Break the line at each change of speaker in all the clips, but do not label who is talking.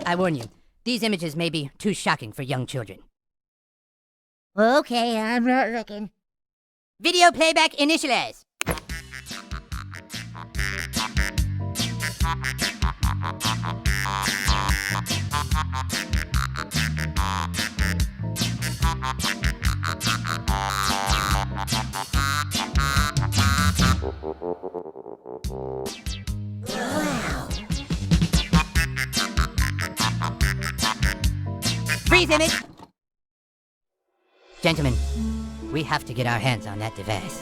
I warn you, these images may be too shocking for young children.
Okay, I'm not looking.
Video playback initialize.
Wow.
Freeze image! Gentlemen, we have to get our hands on that device.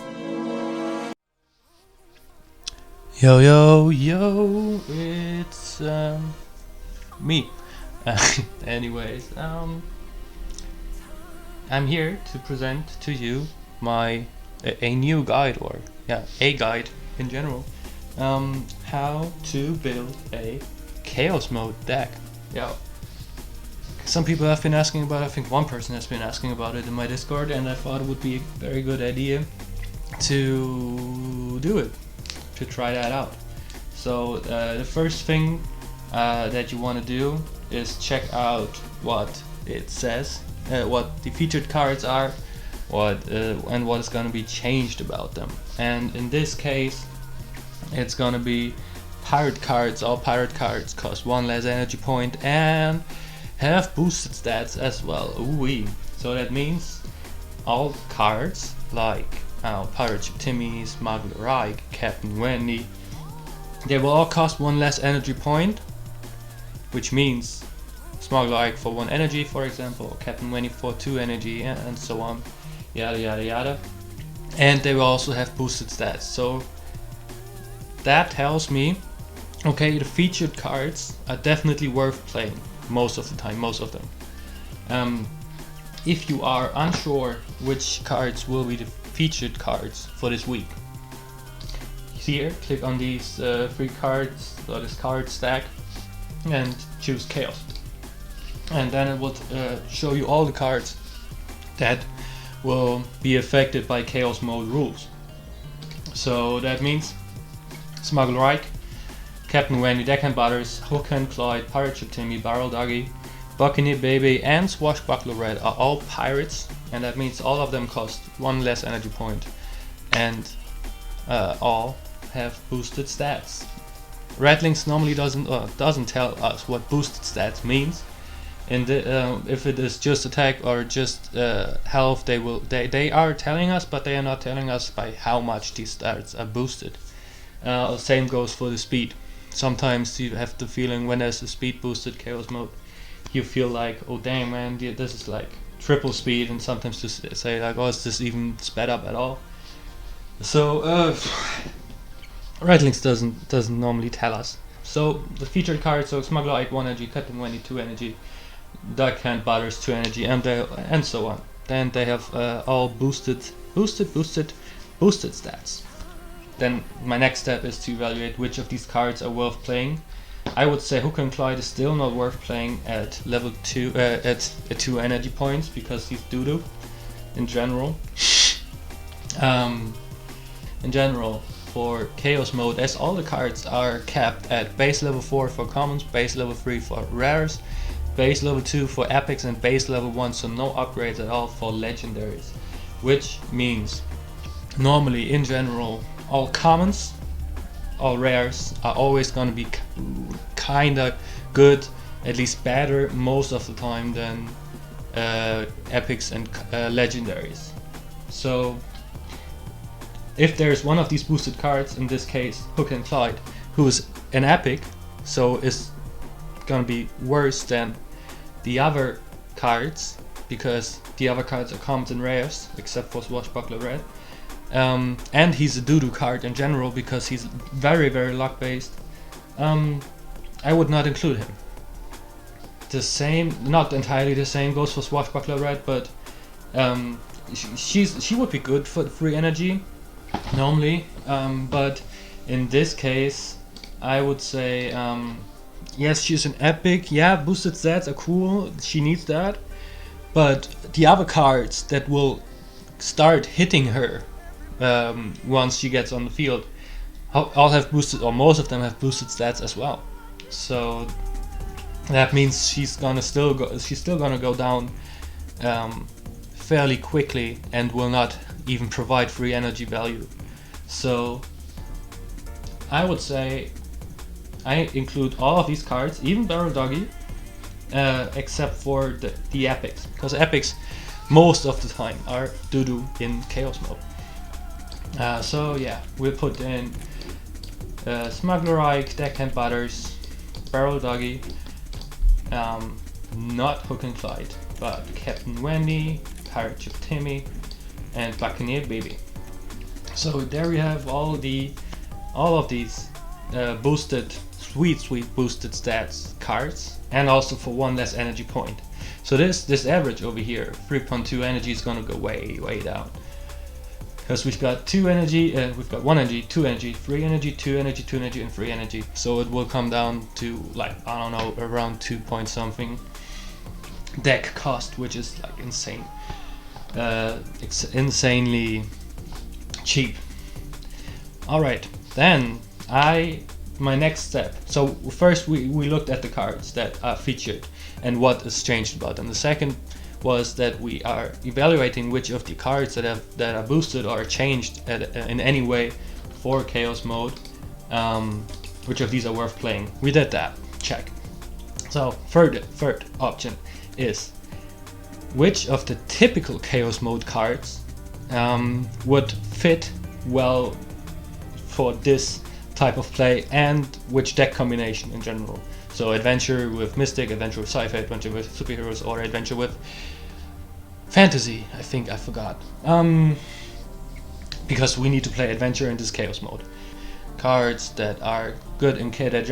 Yo, yo, yo, it's me. Anyways, I'm here to present to you a new guide, or a guide in general, how to build a chaos mode deck. Yeah. Some people have been asking about it. I think one person has been asking about it in my Discord, and I thought it would be a very good idea to do it, to try that out. So the first thing that you want to do is check out what it says, what the featured cards are, and what is going to be changed about them. And in this case, it's going to be pirate cards. All pirate cards cost 1 less energy point and have boosted stats as well. Ooh-wee. So that means all cards like Pirate Ship Timmy, Smuggler Ike, Captain Wendy, they will all cost 1 less energy point, which means Smuggler Ike for 1 energy, for example, or Captain Wendy for 2 energy, and so on, yada yada yada. And they will also have boosted stats. So that tells me, okay, the featured cards are definitely worth playing. Most of the time, most of them. If you are unsure which cards will be the featured cards for this week, here click on these 3 cards, or this card stack, and choose Chaos, and then it will show you all the cards that will be affected by Chaos mode rules. So that means Smuggler Ike, Captain Wendy, Deckhand Butters, Hook and Clyde, Pirate Ship Timmy, Barrel Doggy, Buccaneer Baby, and Swashbuckler Red are all pirates, and that means all of them cost 1 less energy point, and all have boosted stats. Redlinks normally doesn't tell us what boosted stats means, and if it is just attack or just health, they are telling us, but they are not telling us by how much these stats are boosted. Same goes for the speed. Sometimes you have the feeling when there's a speed boosted chaos mode, you feel like, oh damn man, this is like triple speed, and sometimes just say like, oh, is this even sped up at all? So Redlinks doesn't normally tell us. So the featured cards, so Smuggler Ike 1 energy, Captain Wendy 2 energy, Deckhand Butters 2 energy, and so on. Then they have all boosted stats. Then my next step is to evaluate which of these cards are worth playing. I would say Hook and Clyde is still not worth playing at level 2 at 2 energy points, because he's doo-doo in general. In general, for Chaos mode, as all the cards are capped at base level 4 for commons, base level 3 for rares, base level 2 for epics, and base level 1, so no upgrades at all for legendaries. Which means normally in general all commons, all rares are always gonna be kinda good, at least better most of the time than epics and legendaries. So if there's one of these boosted cards, in this case Hook and Clyde, who is an epic, so is gonna be worse than the other cards, because the other cards are commons and rares, except for Swashbuckler Red. And he's a doo-doo card in general, because he's very, very luck based. I would not include him. The same, not entirely the same, goes for Swashbuckler Red, but she would be good for the free energy normally, but in this case I would say yes, she's an epic, yeah, boosted stats are cool, she needs that, but the other cards that will start hitting her once she gets on the field all have boosted, or most of them have boosted stats as well. So that means she's still gonna go down fairly quickly and will not even provide free energy value. So I would say I include all of these cards, even Barrel Doggy, except for the epics, because epics most of the time are doo-doo in chaos mode. So yeah, we'll put in Smuggler Ike, Deckhand Butters, Barrel Doggy, not Hook and Clyde, but Captain Wendy, Pirate Ship Timmy, and Buccaneer Baby. So there we have all of these boosted, sweet boosted stats cards, and also for one less energy point. So this average over here, 3.2 energy, is gonna go way down, because we've got 2 energy, we've got 1 energy, 2 energy, 3 energy, 2 energy, 2 energy, and 3 energy. So it will come down to, like, I don't know, around 2 point something deck cost, which is like insane, insanely cheap. All right, then my next step. So first we looked at the cards that are featured and what is changed about them. The second was that we are evaluating which of the cards that are boosted or changed in any way for chaos mode, which of these are worth playing. We did that, check. So third option is which of the typical chaos mode cards would fit well for this type of play, and which deck combination in general. So adventure with Mystic, adventure with sci-fi, adventure with superheroes, or adventure with fantasy. I think I forgot. Because we need to play adventure in this chaos mode. Cards that are good in that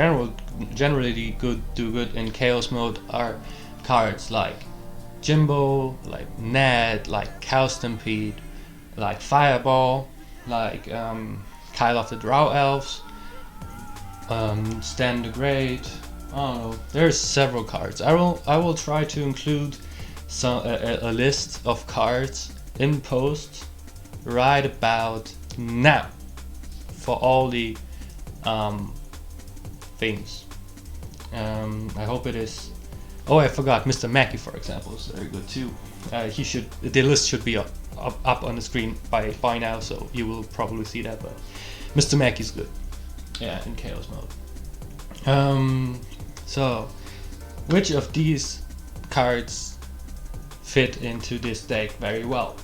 generally do good in chaos mode are cards like Jimbo, like Ned, like Cow Stampede, like Fireball, like Kyle of the Drow Elves, Stan the Great. I don't know. There's several cards. I will try to include a list of cards in post right about now for all the things. I hope it is. Oh, I forgot. Mr. Mackey, for example, is very good too. The list should be up on the screen by now, so you will probably see that. But Mr. Mackey's good. Yeah, in chaos mode. So, which of these cards fit into this deck very well?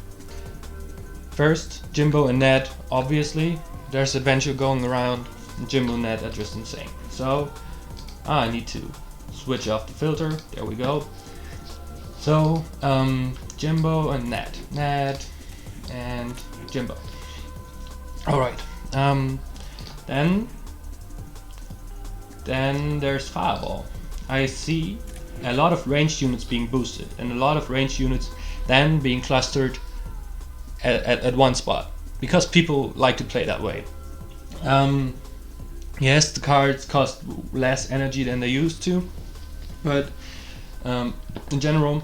First, Jimbo and Ned, obviously. There's adventure going around. Jimbo and Ned are just insane. So, I need to switch off the filter. There we go. So, Jimbo and Ned. Ned and Jimbo. Alright. Then there's Fireball. I see a lot of ranged units being boosted, and a lot of ranged units then being clustered at one spot, because people like to play that way. Yes, the cards cost less energy than they used to, but in general,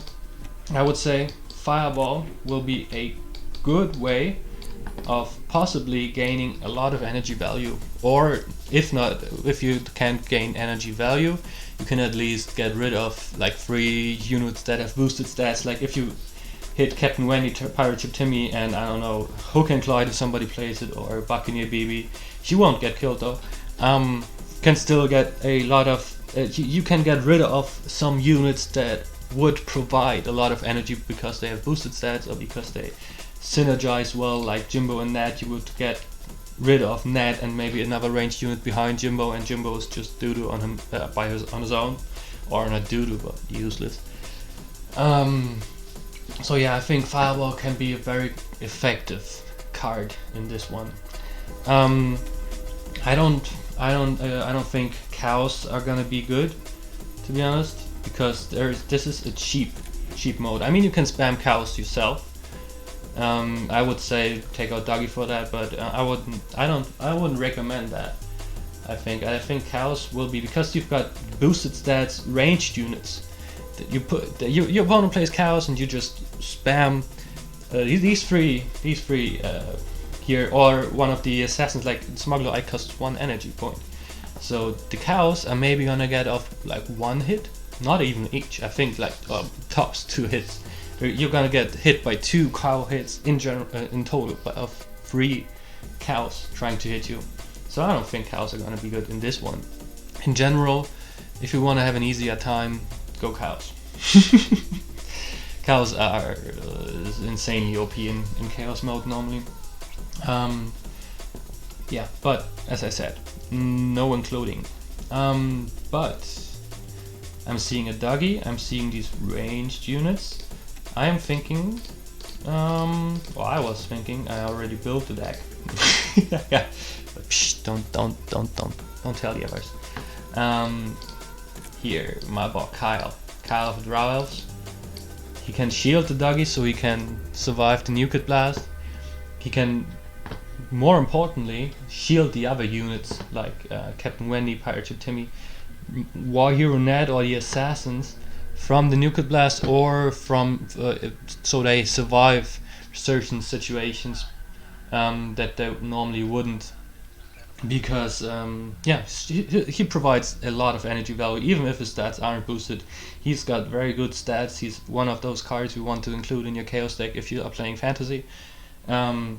I would say Fireball will be a good way of possibly gaining a lot of energy value, or if not, if you can't gain energy value, you can at least get rid of like 3 units that have boosted stats. Like if you hit Captain Wendy, Pirate Ship Timmy, and I don't know, Hook and Clyde if somebody plays it, or Buccaneer BB, she won't get killed though. Can still get a lot of you can get rid of some units that would provide a lot of energy because they have boosted stats, or because they synergize well, like Jimbo and Ned. You would get rid of Ned and maybe another ranged unit behind Jimbo, and Jimbo is just doo-doo on him on his own, or not doo-doo but useless. So yeah, I think Fireball can be a very effective card in this one. I don't think cows are gonna be good, to be honest, because this is a cheap mode. I mean, you can spam cows yourself. I would say take out Doggy for that, but I wouldn't recommend that. I think cows will be, because you've got boosted stats, ranged units. Your opponent plays cows and you just spam these three here, or one of the assassins like Smuggler Ike costs 1 energy point. So the cows are maybe gonna get off like 1 hit, not even each. I think like tops 2 hits. You're gonna get hit by 2 cow hits in general, in total, but of 3 cows trying to hit you. So I don't think cows are gonna be good in this one. In general, if you want to have an easier time, go cows. Cows are insanely OP in chaos mode normally. Yeah, but as I said, no including. But I'm seeing a Dougie, I'm seeing these ranged units. I am thinking, well, I was thinking, I already built the deck. Yeah, but psh, don't tell the others. Here, my boy Kyle of the Drow Elves. He can shield the Dougie so he can survive the Nuclear Blast. He can, more importantly, shield the other units like Captain Wendy, Pirate Ship Timmy, War Hero Ned, or the Assassins from the Nuclear Blast, or from so they survive certain situations that they normally wouldn't, because yeah, he provides a lot of energy value even if his stats aren't boosted. He's got very good stats. He's one of those cards you want to include in your chaos deck if you are playing fantasy, and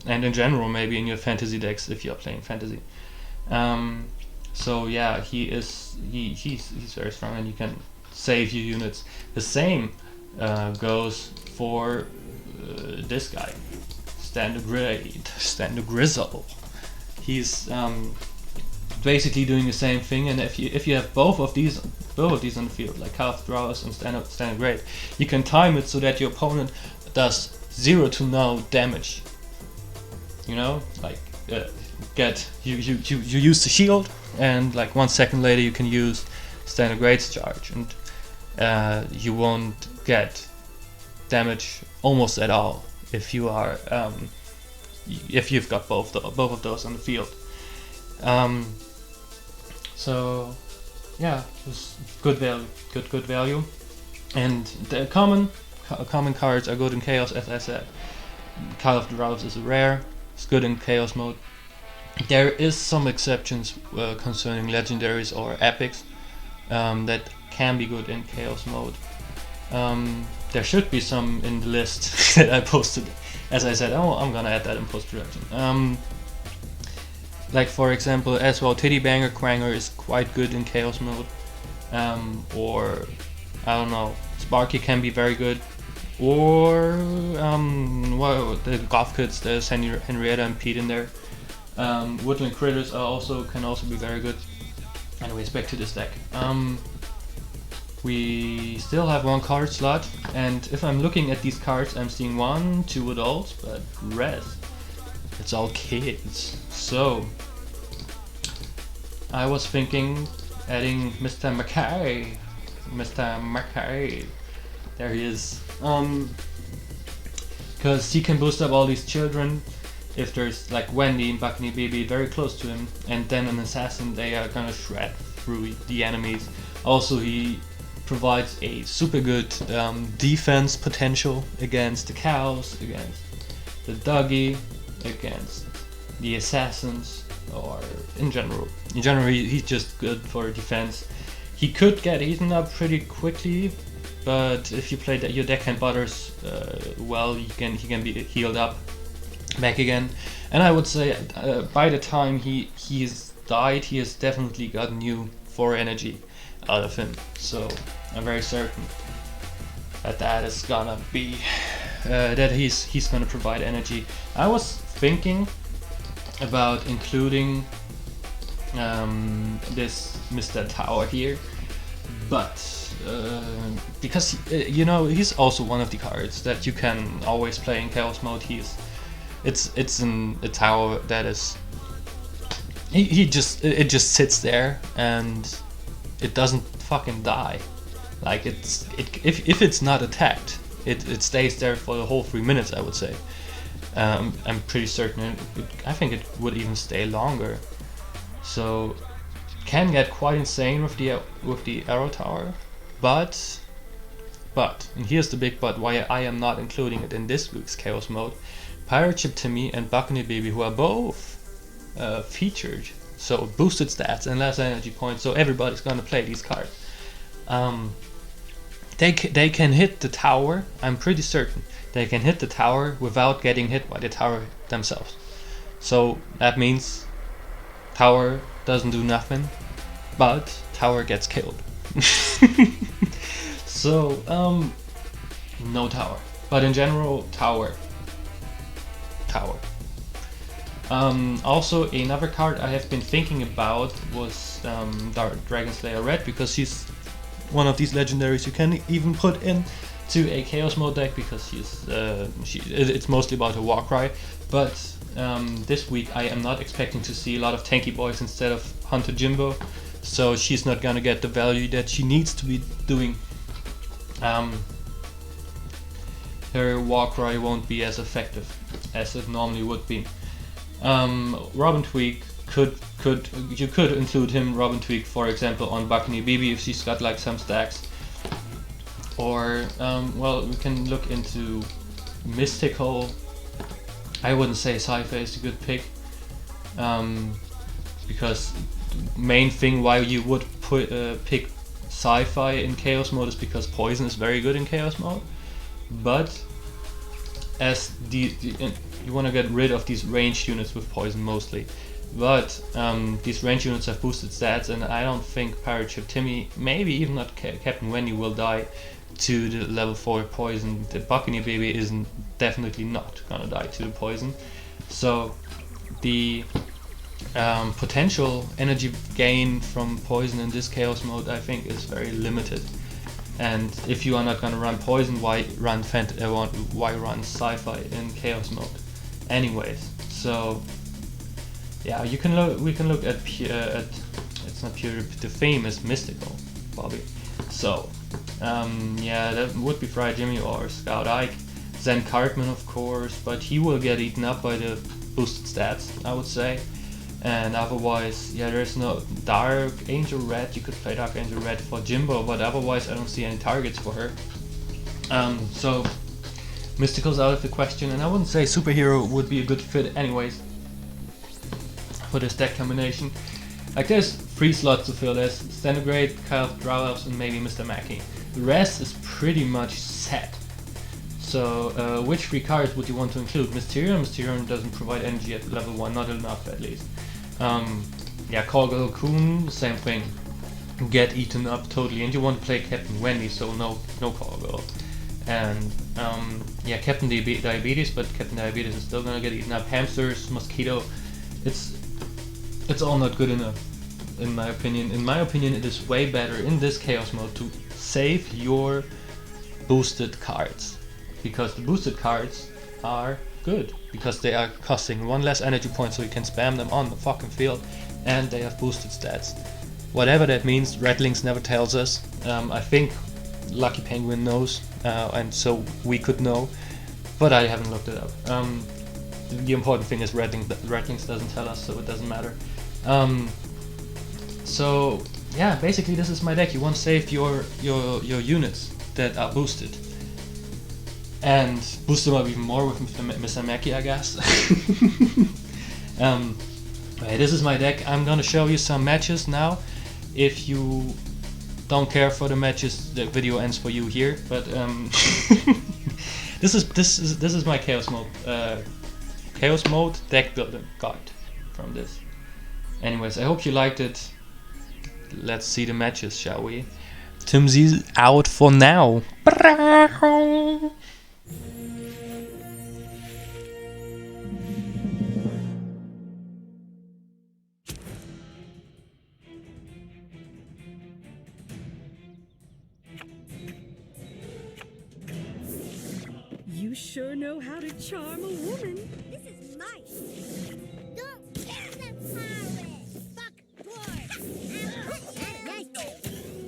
in general maybe in your fantasy decks if you are playing fantasy. So yeah, he's very strong, and you can save your units. The same goes for this guy, Standard Grizzle. He's basically doing the same thing, and if you have both of these on the field, like Half Drawers and Standard Grade, you can time it so that your opponent does 0 to no damage. You know, like you use the shield, and like 1 second later you can use Standard Grade's charge, and you won't get damage almost at all if you are if you've got both of those on the field. So yeah, just good value, and the common cards are good in chaos, as I said. Call of the Rouse is a rare. It's good in chaos mode. There is some exceptions concerning legendaries or epics that can be good in chaos mode. There should be some in the list that I posted. As I said, I'm gonna add that in post-production. Like for example, as well, Titty Banger Quanger is quite good in chaos mode. Or I don't know, Sparky can be very good. Or well, the Goth Kids, there's Henrietta and Pete in there. Woodland Critters can also be very good. Anyways, back to this deck. We still have 1 card slot, and if I'm looking at these cards, I'm seeing 1, 2 adults, but rest, it's all kids. So I was thinking adding Mr. Mackay. There he is. Because he can boost up all these children. If there's like Wendy and Buckney Baby very close to him, and then an assassin, they are gonna shred through the enemies. Also, he provides a super good defense potential against the cows, against the Dougie, against the assassins, or in general. In general, he's just good for defense. He could get eaten up pretty quickly, but if you play your deckhand butters well, he can be healed up back again. And I would say by the time he's died, he has definitely got new 4 energy out of him. So I'm very certain that is gonna be that he's gonna provide energy. I was thinking about including this Mr. Tower here, but because you know, he's also one of the cards that you can always play in chaos mode. It's a tower that is it just sits there and it doesn't fucking die. Like if it's not attacked, it stays there for the whole 3 minutes, I would say. I'm pretty certain I think it would even stay longer. So can get quite insane with the arrow tower, but and here's the big but why I am not including it in this week's chaos mode. Pirate Ship Timmy and Buckney Baby, who are both featured so boosted stats and less energy points. So everybody's gonna play these cards. They can hit the tower. I'm pretty certain they can hit the tower without getting hit by the tower themselves. So that means tower doesn't do nothing, but tower gets killed. So no tower, but in general tower. Also another card I have been thinking about was Dragon Slayer Red, because she's one of these legendaries you can even put into a Chaos Mode deck, because it's mostly about a Warcry. But this week I am not expecting to see a lot of tanky boys instead of Hunter Jimbo, so she's not gonna get the value that she needs to be doing. Her Warcry won't be as effective as it normally would be. Robin Tweak you could include him, Robin Tweak, for example, on Buccaneer BB if she's got like some stacks. Or well, we can look into Mystical. I wouldn't say Sci-Fi is a good pick, because the main thing why you would pick Sci-Fi in Chaos Mode is because Poison is very good in Chaos Mode. But as you want to get rid of these ranged units with Poison mostly, but these ranged units have boosted stats, and I don't think Pirate Ship Timmy, maybe even not Captain Wendy, will die to the level 4 Poison. The Buccaneer Baby isn't definitely not gonna die to the Poison, so the potential energy gain from Poison in this Chaos Mode I think is very limited. And if you are not gonna run Poison, why run Sci-Fi in Chaos Mode anyways? So yeah, we can look at it's not pure, the famous Mystical Bobby. So yeah, that would be Friar Jimmy or Scout Ike. Zen Cartman, of course, but he will get eaten up by the boosted stats, I would say. And otherwise, yeah, there's no Dark Angel Red. You could play Dark Angel Red for Jimbo, but otherwise I don't see any targets for her. So Mystical's out of the question, and I wouldn't say Superhero would be a good fit anyways for this deck combination. Like, there's 3 slots to fill. There's Stenograde, Kyle Drow Elves, and maybe Mr. Mackey. The rest is pretty much set. So which 3 cards would you want to include? Mysterium. Mysterium doesn't provide energy at level 1, not enough at least. Yeah, Call Girl Coon, same thing. Get eaten up totally, and you want to play Captain Wendy, so no Call Girl. And yeah, Captain Diabetes, but Captain Diabetes is still gonna get eaten up. Hamsters, Mosquito, it's all not good enough, in my opinion. In my opinion, it is way better in this Chaos Mode to save your boosted cards, because the boosted cards are good, because they are costing 1 less energy point, so you can spam them on the fucking field, and they have boosted stats. Whatever that means, Redlings never tells us. I think Lucky Penguin knows, and so we could know, but I haven't looked it up. The important thing is Redlings doesn't tell us, so it doesn't matter. So yeah, basically this is my deck. You want to save your units that are boosted, and boost them up even more with Mr. Mackey, I guess. Okay, this is my deck. I'm gonna show you some matches now. If you don't care for the matches, the video ends for you here. But this is my Chaos Mode deck building guide from this. Anyways, I hope you liked it. Let's see the matches, shall we? Timsy out for now.
You sure know how to charm a woman.
This is my Don't get the pirate! Fuck board!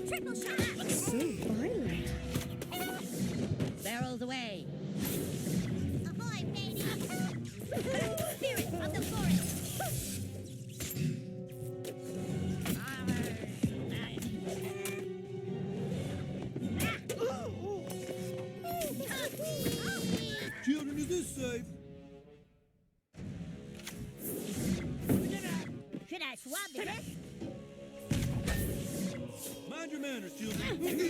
Triple shot!
So violent.
Barrels away.
Ahoy, matey! Spirit of the forest!
Children, is this safe?
Should I swap
Not okay.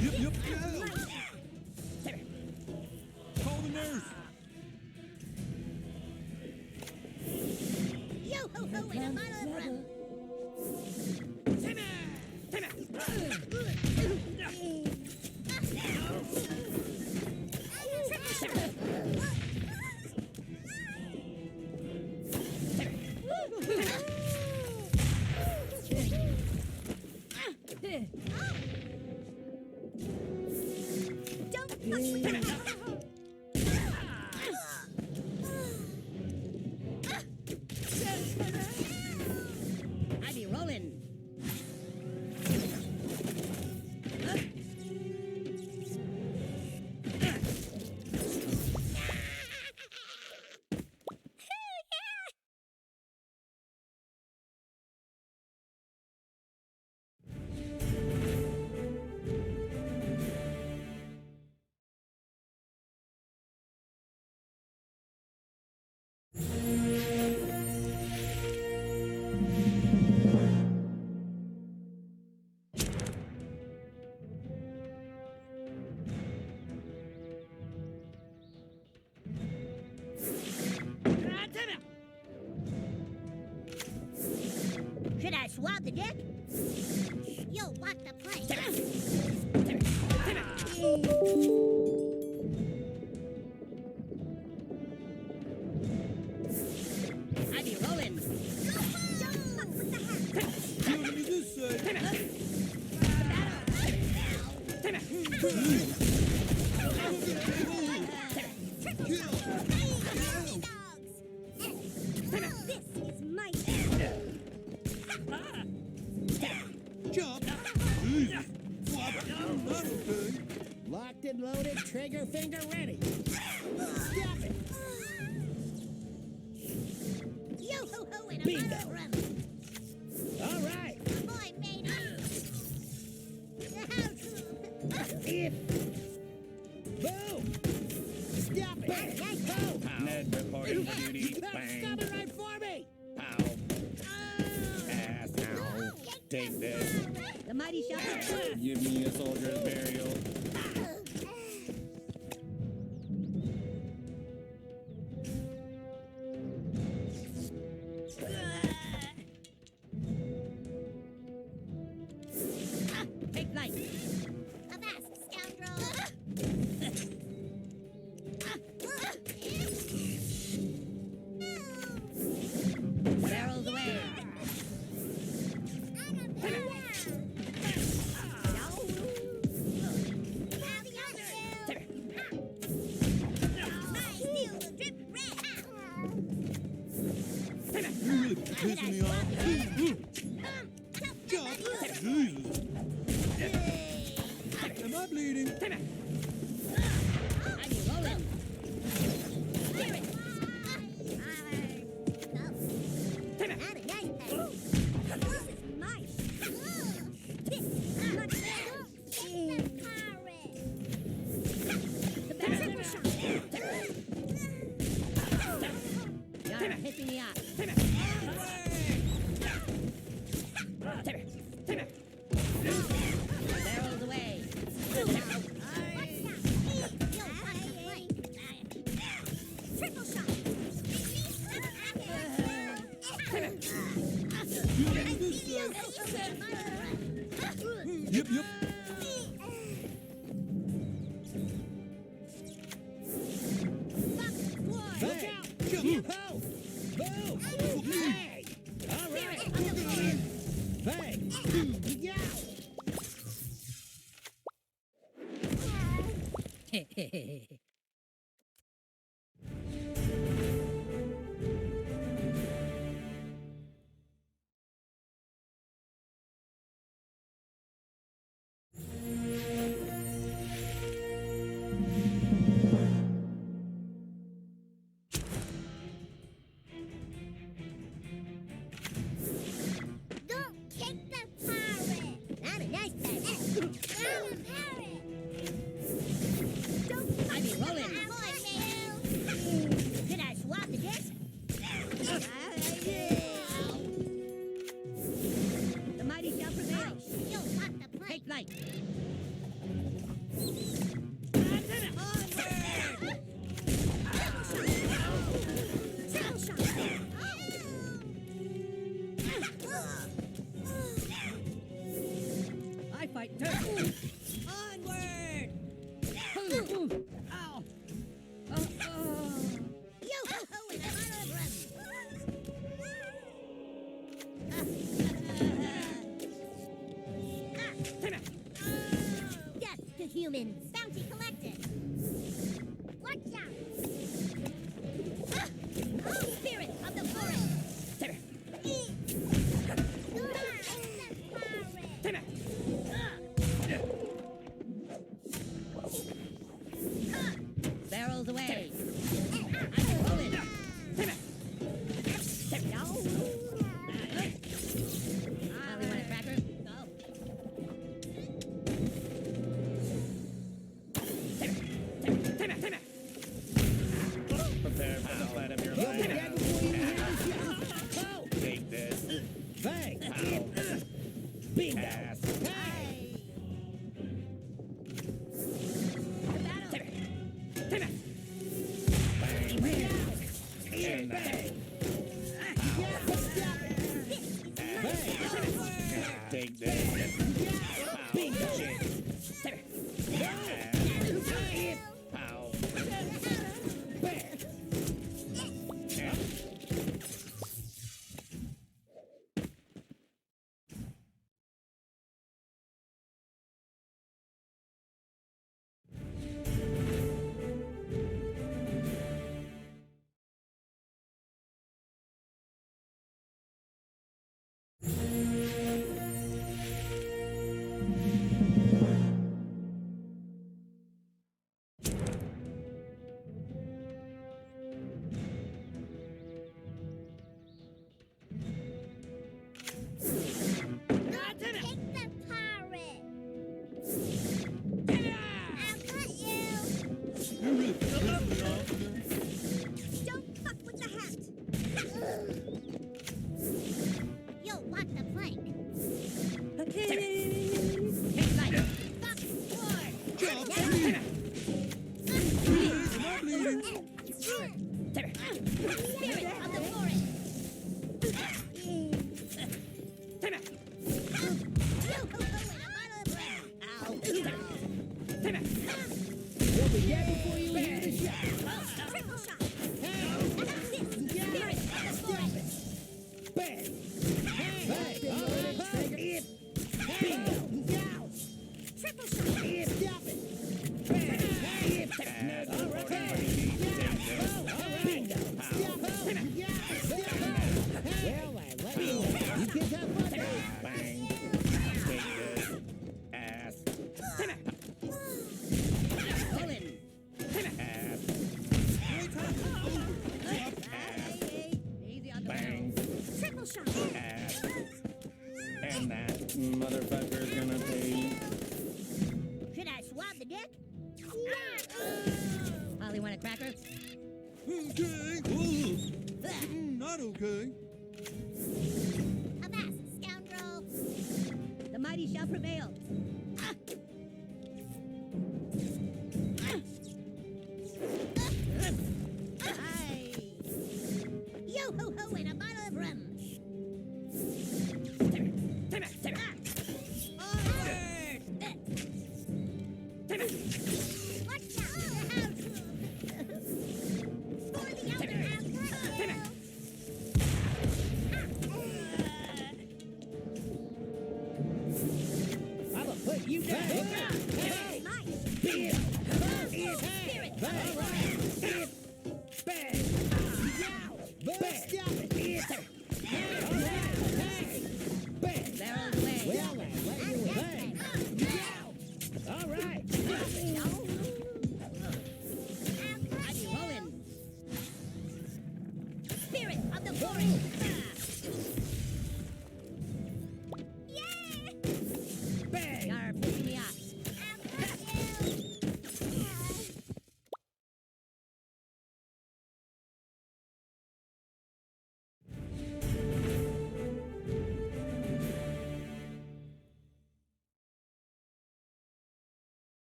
Yep, yeah. Call the nurse.
Yo ho ho and a bottle of rum. Don't push me.
I be rolling.
Should I swab the deck? You'll walk the plank.
I be rolling.
Don't fuck with the hat.
Children of this side.
This is my
Jump. Jesus. Flop. Not okay.
Locked and loaded, trigger finger ready. Stop it.
yo ho ho and a
Bingo.
bottle of rum.
All right.
Boy, made
If. Boom. Stop it. Boom.
Ned reporting for duty.
Stop
Bang.
it right for me.
Pow. Ass. Ow. Take this.
The mighty shot.
Give me a soldier's burial.
Take flight.
Avast, scoundrel!
Barrels away.
You're really pissing me off. Jump. Jesus. Am I bleeding?
I be rolling. The barrel. You're pissing me off. Barrels away.
Triple shot.
Children of this side. Yep, yep.
Look out.
Jump.
Ho. Boom. Hey. All right. Bang. Yeah.
Don't kick the pirate.
Onward! Ow!
Yo-ho-ho and a bottle of rum. Death to humans. Bounty collected. Watch out. Spirit of the forest.
Barrels away. I'm rolling. Molly, want a cracker? Go.
Prepare for the flight of your life. Take this.
Bang!
Ow.
Bingo!
Ass. And that. Take this. Bingo. Pow.
Take the pirate. I'll cut you. Don't fuck with the hat. You'll want the plank. Fuck forward. Spirit of the forest. Yo-ho-ho and a bottle of rum.
We'll be dead before you hear the shot.
Triple shot. Spirit of the forest.
Bang! Bang! All right, trigger. Bingo!
Triple shot.
Stop it! Bang! All right. Bingo! Stop it! Well, I let you. You kids have fun.
Bang. Take this. Ass.
Pulling.
Ass.
Easy on the
Bang.
Triple shot.
Ass. And that motherfucker's gonna pay.
Should I swab the dick?
Holly, want a cracker?
Okay. Not okay.
Avast, scoundrel.
The mighty shall prevail.
Yo-ho-ho and a bottle of rum. Watch out. For the elder
I'ma put you down. Hey! Spirit! Bang! Bang! Bang! Stop it! All right! Bang! Barrels away. Well, I let you bang! All right! I'm rolling.
Spirit of the forest.
Bang! You're pissing me off.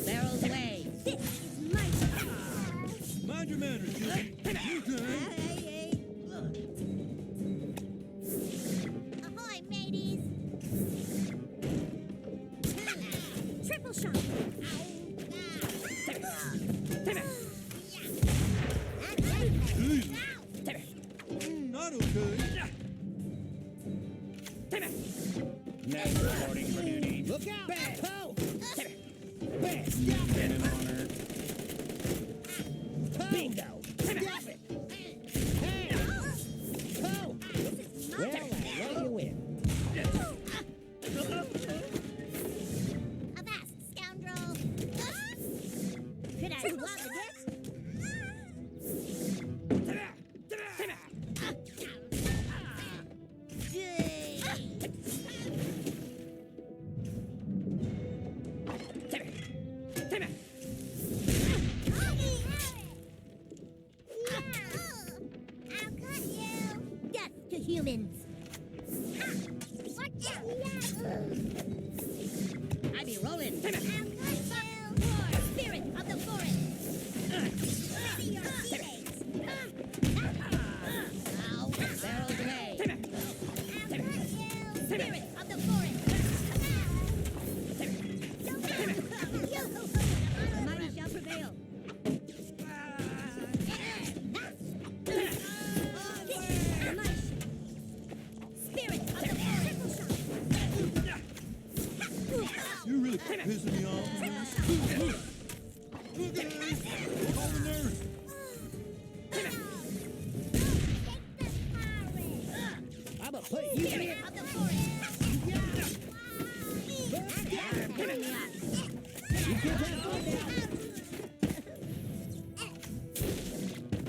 Barrels away.
Mind your manners, children.
Ahoy, mateys! Triple shot!
Not okay.
Next reporting for duty.
Look out! Ho!
Get an honor.
Bingo! Stop it! Hey! Ho! Well, I let you win.
Avast, scoundrel! Could I swap the dips? I'll cut you! Death to humans! Watch out!
I be rolling.
I'll cut you! Spirit of the forest! Ready your teammates!
Ow! Barrels away.
I'll cut you! Spirit of the forest!
The mighty shall prevail.
Spirit of the forest!
You're really pissing me off. Look at this. Call the nurse.
I'm a put you
Spirit
here.
of the forest!
You get that phone down.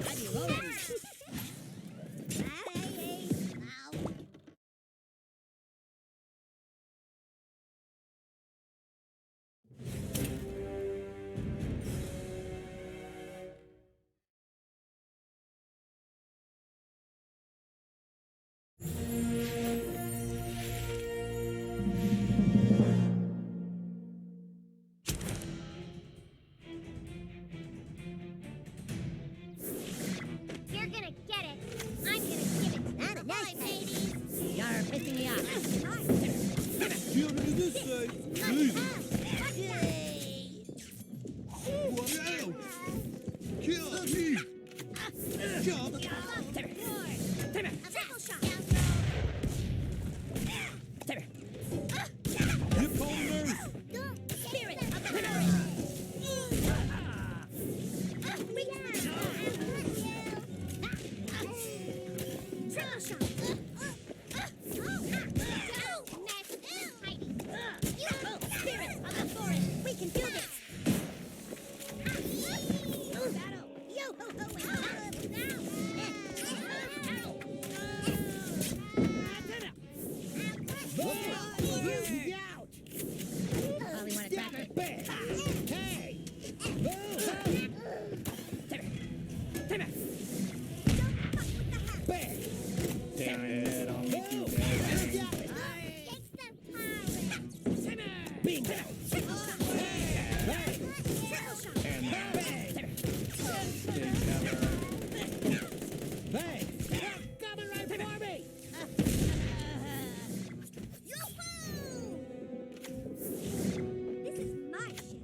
I be rolling.
You're gonna get it. I'm gonna give it. Not a nice, ladies.
You're pissing me off.
Children, is this safe? Jesus. What else? Kill me. Job.
A triple shot.
You call the nurse.
Spirit of the forest. Triple shot. Spirit of the forest. We can do this. Yo ho ho
You out. Holly want a cracker? Hey!
Damn it, I'll make you dead.
It's the pirate.
Bingo!
Triple shot.
And that big cover.
Hey! Coming right for me!
This is my ship.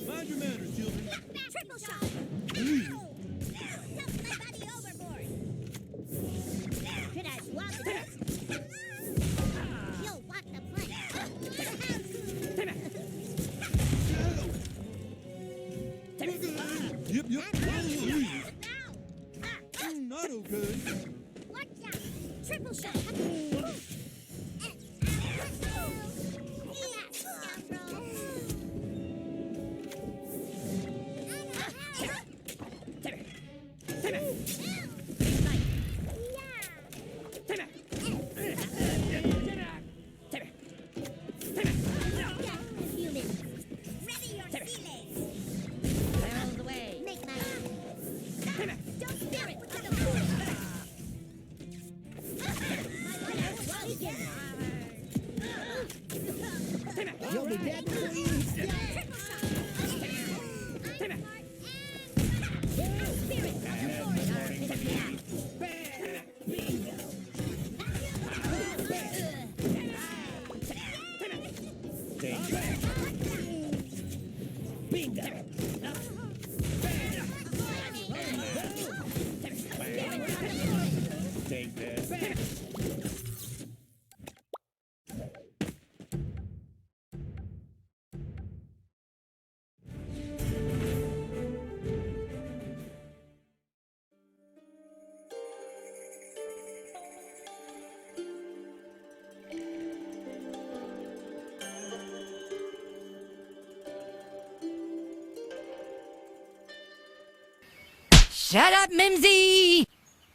Mind your manners, children.
Triple shot.
Jesus.
Dump my body overboard. Could I swap the disc? You'll want the plank.
Look at this. Yep. Jesus. Not okay.
Watch out. Triple shot. Ready your sea legs.
Barrels away.
Make my don't spill
dead before you even step.
Spirit of the forest.
Bingo.
Take that.
Bingo.
Take that.
Shut up, Mimsy!